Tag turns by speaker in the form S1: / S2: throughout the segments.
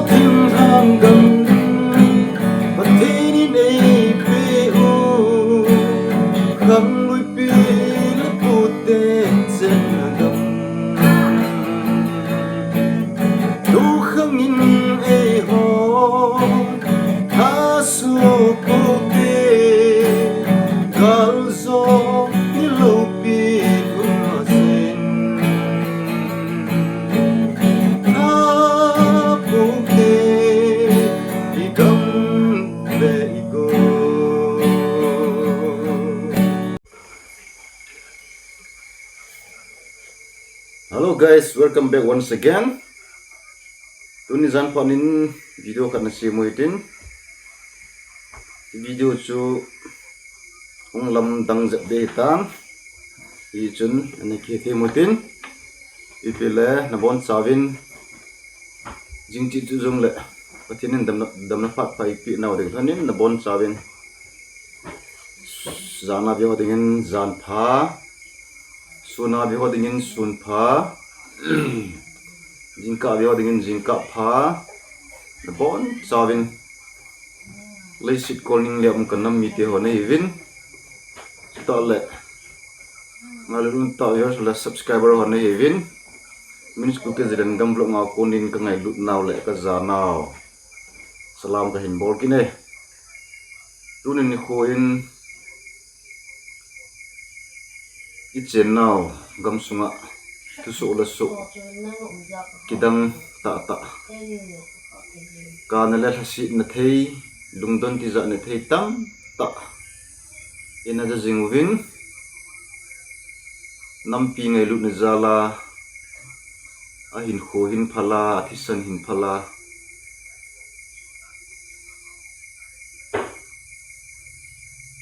S1: kim hang gam but thế này bị u khăng lui pi lấp bút tên chân gam đủ khăng in ai ho tha su bút tên gal zo ni lu pi Hello guys, welcome back once again. Tuni zan panin video kan nasi muitin. Video chu lam dang zat de tam. I chun ani khete muitin. Ipile na bon sawin jing chi chu jong le. Patinin dam na pat pai pi naw de thanin na bon sawin. Zana bi hodingin zan pha. Suna bi hodingin sun pha. Jingka bi hodingin jingka pha. Na bon sawin lei sit calling lem kanam mi te hone evin ta le ngalun ta yo la subscriber hone evin minis ku ke jidan gam blog ma konin ka ngai lut naw le ka za naw salam ka hin bol kine tunin ni khoin ichen naw gam sunga tu so la so kidang ta ta ka na la hasi na thei lungdon ti za na thei tam ta ina ja jingwin nampi ngai lut na zala a hin kho hin phala athisan hin phala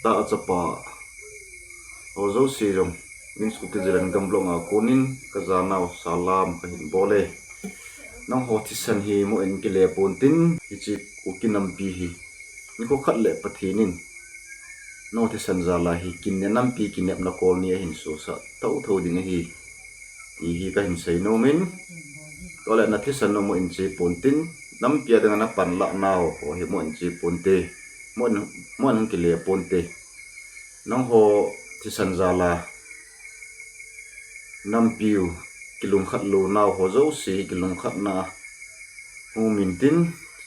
S1: ta achapa ozo sirong min sku ke jiran gamblong a konin ka zanaw salam ka hin bole nang ho thisan hi mo en ke le pontin ichi ukinam pi hi ni ko khat le pathinin no thisan zala hi kin nam pi kinep na kol ni hin so sa tau tho ding hi hi ka hin sei no min ko le na thisan no mo in chi pontin nam pi adang na pan la naw ho hi mo in chi ponte mo an ke le ponte nang ho thisan zala nam piu kilung khat lo naw ho zo si kilung khat na hu min tin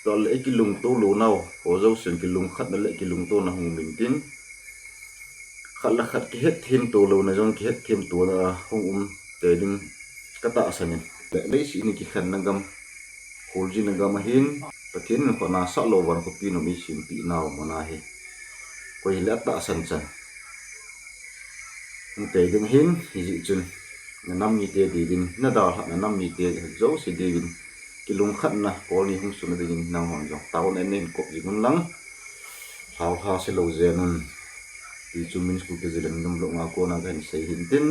S1: tol e kilung to lo naw ho zo sen kilung khat na le kilung to na hu min tin khat la khat ki het thim to lo na jong ki het thim to na hu te ding kata asanin le si ni ki khan na gam holji na gam hin pathin ko na sa lo wan ko pi no mi sim pi naw mona he ko hi la ta san chan te ding hin hi ji chun na nam mi te din na da ha na nam mi te zo si din kilung khat na ko ni hung su na din na hong jong taw na nen ko ji mun lang haw ha se lo je nun ti chu min sku ke jilen ngam lo nga ko na gan sei hin tin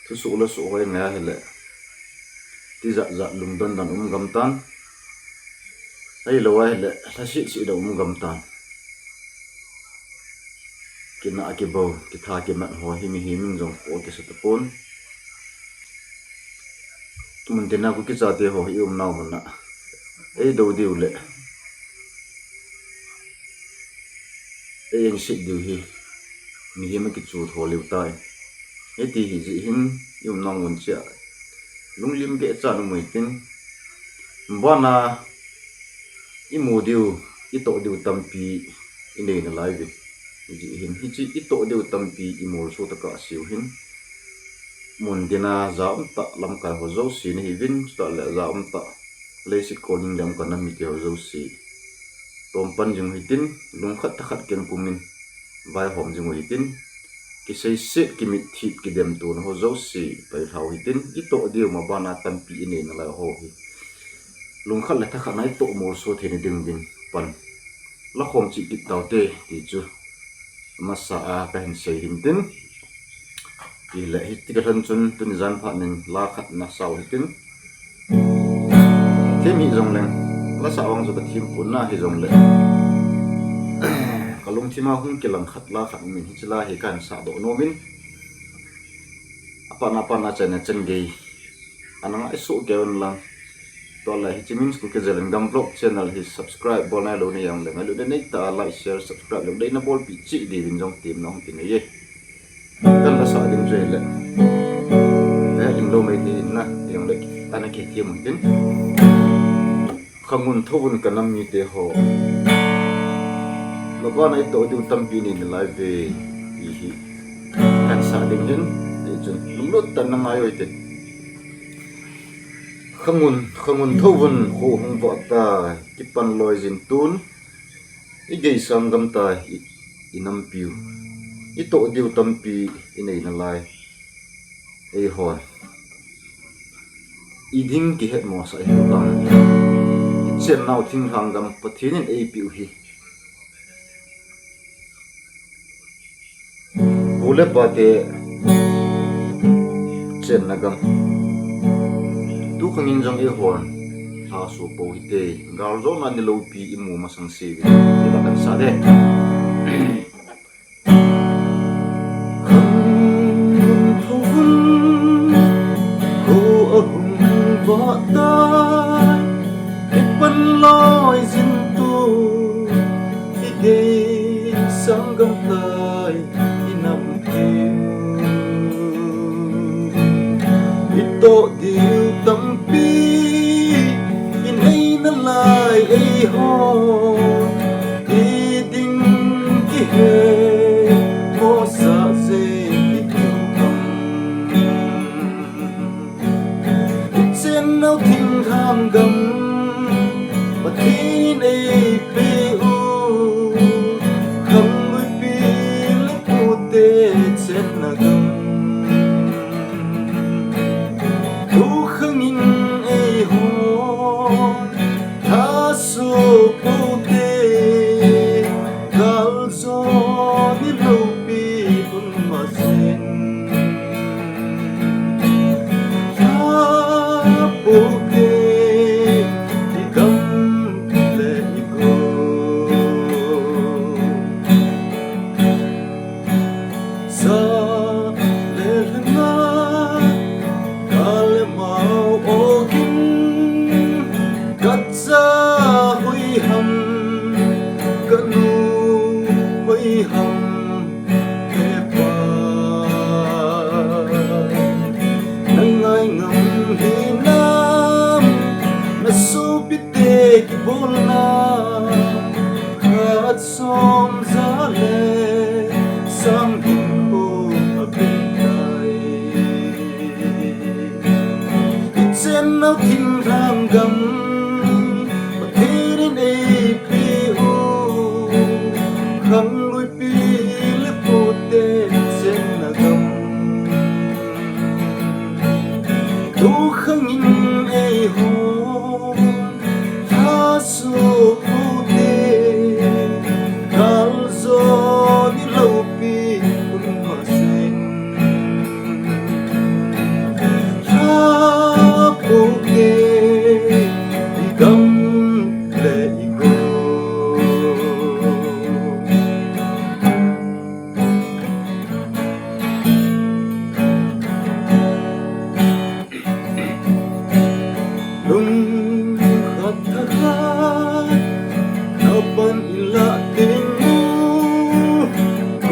S1: thu su la su hoi nga hele ti za za lum don dan gam tan ai lo wa hele la si si da gam tan kina akibo ki tha ki man ho hi mi hi min jong ko ke sa tapon tumun tena ku ki chate ho hi naw mana ei do diu le ei eng sit diu hi mi hi ma ki chu tho liu tai e ti hi ji hin naw mun cha lunglim ge cha no moi tin bana i mo diu i to diu tampi inei na live ji hin hi chi i to diu tampi i mol so ta ka siu hin mun dina zaum ta lam ka ho zo si ni vin ta le zaum ta le si calling lam ka na mi te ho zo si tom pan jing hitin lung khat ta khat ken pumin vai hom jing hitin ki sei se ki mit thip ki dem tu no ho zo si pai thau hitin i to dio ma bana tan pi ine na la ho hi lung khat le ta khat nai to mol so the ni ding bin pan la khom chi ki taw te ti chu masa a ka hin sei him tin ile hiti ka than chun tun zan pha nin la khat na saw hitin themi jong leng la sawang zo ka thim pun na hi jong le kalung thima hung kelang khat la khat min hi chila hi kan sa do no min apa na chana chen gei ananga isu geon lang to la hi chimin school ke jalan gam vlog channel hi subscribe bol na lo ni yang le ngalu de nei ta like share subscribe lo dei na bol pi chi di win jong tim nong tin ye kan la sa ding je le na ling lo mai ni na yang le ta na ke ti mun tin khamun thobun kanam ni te ho lo ba nai to du tam pi ni live ve hi kan sa ding hin e chun lum lot tan na mai oi te khangun thobun ho hung ba ta ki pan loi jin tun i gei sam gam ta inam piu i to diu tam pi inei na lai ei hon i ding ki het mo sa he ta chen nau thing hang gam pathin in ei piu hi bule pa te chen na gam tu khangin jong e hon ha su po hi te gar zo na ni lo pi i mu ma sang se ti la kan sa de vợ ta ipan loi jin tu ige sang gam tai inam piu ito diu tam pi inay na lai ei ho i ding ki he mo sa se nấu thinh tham gầm và thi này pu không người pi lấy pu tê chết na gầm tu không in ai hôn tha su pu tê gal zo đi lâu pi un ma sin som giá lệ sam hình hồ ở bên này trên áo thinh tham gầm và thế đến đây piu khăng lối pi lép hồ tê trên là gầm tu khăng in ai hồ tha su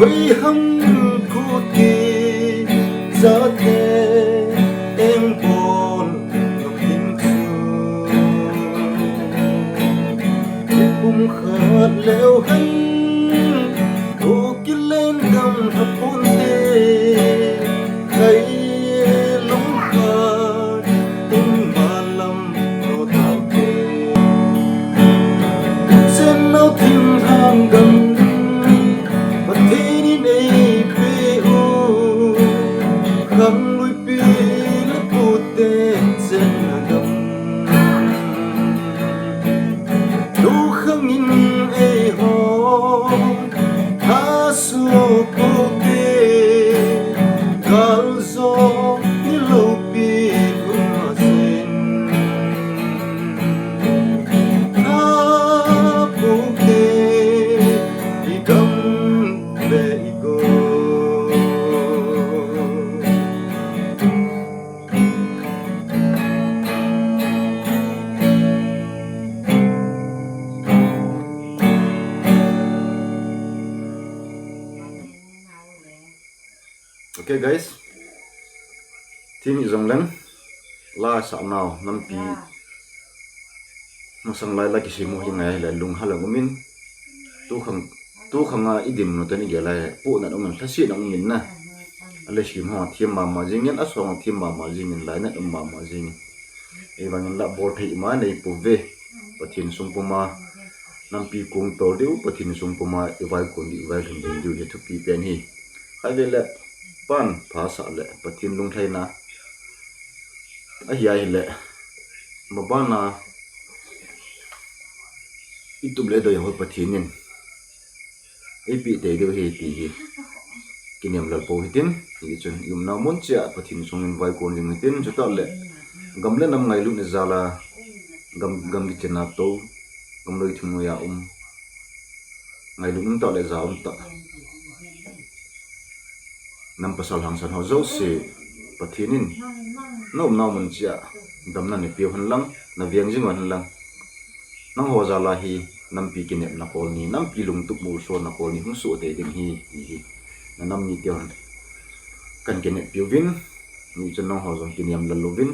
S1: quê hâm cụ kỳ gió thế em buồn ngọc tình thương cũng khát leo hân ô kia lên gầm thập bốn tê thấy lúng khát tình mà lầm nó thảo tê trên áo thinh tham gầm khăng lối pi lép pu tê trên là gầm tu khăng in ai ho okay guys team izonglen la sa naw nam pi masang lai la ki simu hi ngai la lung halang umin tu khanga idim no tani gela pu na umin thasi na umin na ale sim ho thiam ma jingin asong thiam ma jingin lai na ma jing e bangin la bor thei ma nei pu ve pathin sungpuma nampi kung tol deu pathin sungpuma iwal kun di iwal hin ding deu thu pi pen hi avele pan phasa le pathin lung thaina a hiai le mabana ituble do ho pathinin epi te deu he ti hi kiniam lal po hitin hi chun yum na mon cha pathin sungin vai kon jing hitin chuta le gamle nam ngai lu ne zala gam gi chena to gam loi thumu ya ngai lu ta le za ta nam pasal hang san ho zo se pathinin nom na mon cha dam na ne pi han lang na viang jing wan lang nang ho zala hi nam pi kinep na kol ni nam pi lung tuk mu so na kol ni hu su te ding hi na nam ni tion kan kinep pi win ni chen no ho zong kiniam la lovin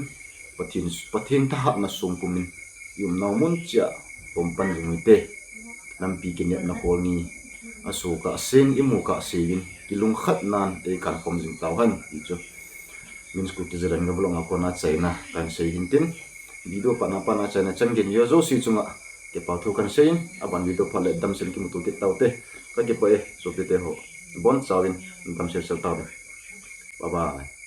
S1: pathin tha hap na sung pumin yum naw mun cha pompan jing te nam pi kinep na kol ni asu ka sen imu ka sewin kilung khat nan te kan khom jing taw han i chu min sku ti zeran ga blong ko na chaina kan sei hintin video pana chana changin yo zo si chunga ke pa thu kan sein aban video phale dam sel ki mutu ke tawte ka ke pa e so te ho bon chawin dam sel taw bye bye